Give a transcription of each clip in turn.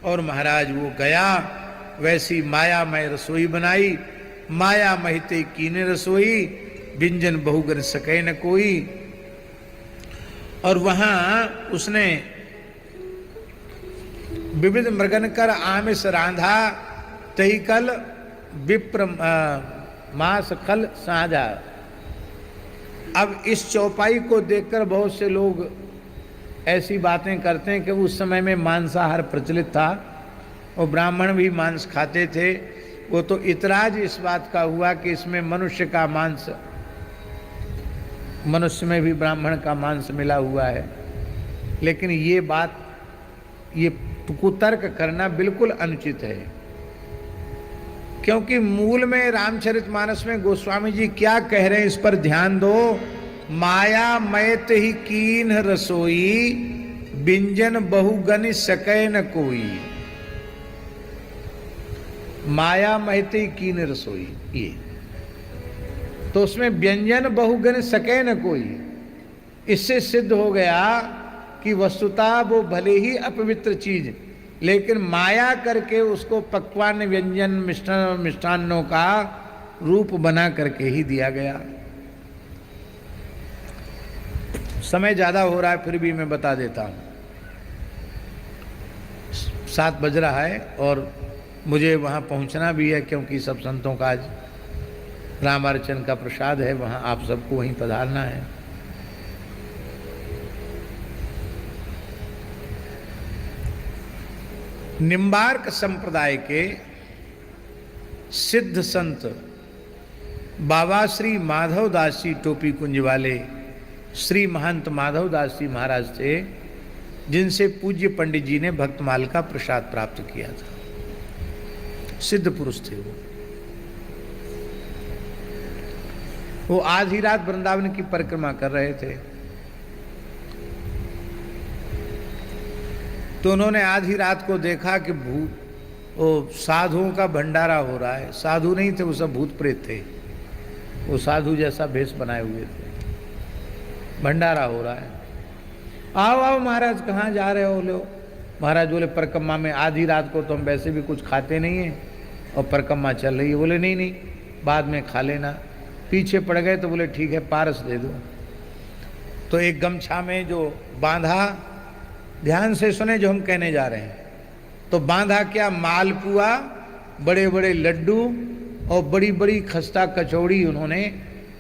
और महाराज वो गया, वैसी मायामय रसोई बनाई। माया महिते कीने रसोई, व्यंजन बहुगन सके न कोई। और वहां उसने विविध मृगन कर आमिष रांधा, तही कल विप्र मास खल साझा। अब इस चौपाई को देखकर बहुत से लोग ऐसी बातें करते हैं कि उस समय में मांसाहार प्रचलित था और ब्राह्मण भी मांस खाते थे। वो तो इतराज इस बात का हुआ कि इसमें मनुष्य का मांस, मनुष्य में भी ब्राह्मण का मांस मिला हुआ है। लेकिन ये बात, ये कुतर्क करना बिल्कुल अनुचित है, क्योंकि मूल में रामचरितमानस में गोस्वामी जी क्या कह रहे हैं इस पर ध्यान दो। माया मयत ही कीन रसोई, व्यंजन बहुगन सकै न कोई। माया मयत ही कीन रसोई, ये तो उसमें व्यंजन बहुगन सकै न कोई। इससे सिद्ध हो गया कि वस्तुतः वो भले ही अपवित्र चीज, लेकिन माया करके उसको पकवान व्यंजन मिष्टान्नों का रूप बना करके ही दिया गया। समय ज्यादा हो रहा है, फिर भी मैं बता देता हूं। 7 बज रहा है और मुझे वहां पहुंचना भी है, क्योंकि सब संतों का आज रामार्चन का प्रसाद है, वहां आप सबको वहीं पधारना है। निम्बार्क संप्रदाय के सिद्ध संत बाबा श्री माधवदास जी टोपी कुंज वाले श्री महंत माधवदास जी महाराज थे, जिनसे पूज्य पंडित जी ने भक्तमाल का प्रसाद प्राप्त किया था। सिद्ध पुरुष थे वो आधी रात वृंदावन की परिक्रमा कर रहे थे, तो उन्होंने आधी रात को देखा कि वो साधुओं का भंडारा हो रहा है। साधु नहीं थे वो, सब भूत प्रेत थे। वो साधु जैसा भेष बनाए हुए थे, भंडारा हो रहा है। आओ आओ महाराज, कहाँ जा रहे हो? लो महाराज बोले परिक्रमा में, आधी रात को तो हम वैसे भी कुछ खाते नहीं हैं और परिक्रमा चल रही है। बोले नहीं नहीं, बाद में खा लेना। पीछे पड़ गए तो बोले ठीक है, पारस दे दो। तो एक गमछा में जो बांधा, ध्यान से सुने जो हम कहने जा रहे हैं, तो बांधा क्या, मालपुआ, बड़े बड़े लड्डू और बड़ी बड़ी खस्ता कचौड़ी उन्होंने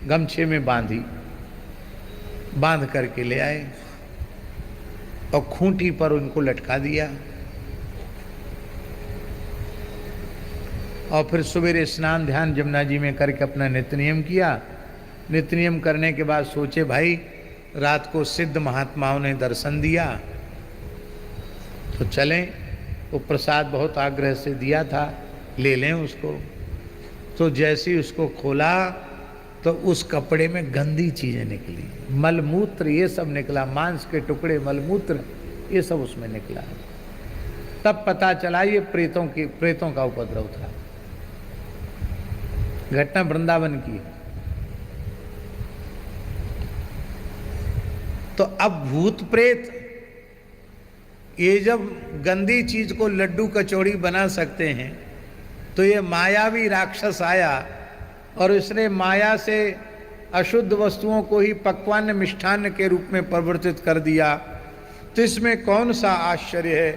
गमछे में बांधी, बांध करके ले आए और खूंटी पर उनको लटका दिया। और फिर सवेरे स्नान ध्यान जमुना जी में करके अपना नित्य नियम किया। नित्य नियम करने के बाद सोचे भाई रात को सिद्ध महात्माओं ने दर्शन दिया तो चलें, वो प्रसाद बहुत आग्रह से दिया था, ले लें उसको। तो जैसे ही उसको खोला तो उस कपड़े में गंदी चीजें निकली, मलमूत्र ये सब निकला, मांस के टुकड़े, मलमूत्र ये सब उसमें निकला। तब पता चला ये प्रेतों का उपद्रव था। घटना वृंदावन की। तो अब भूत प्रेत ये जब गंदी चीज को लड्डू कचौड़ी बना सकते हैं, तो ये मायावी राक्षस आया और इसने माया से अशुद्ध वस्तुओं को ही पकवान मिष्ठान्न के रूप में परिवर्तित कर दिया। तो इसमें कौन सा आश्चर्य है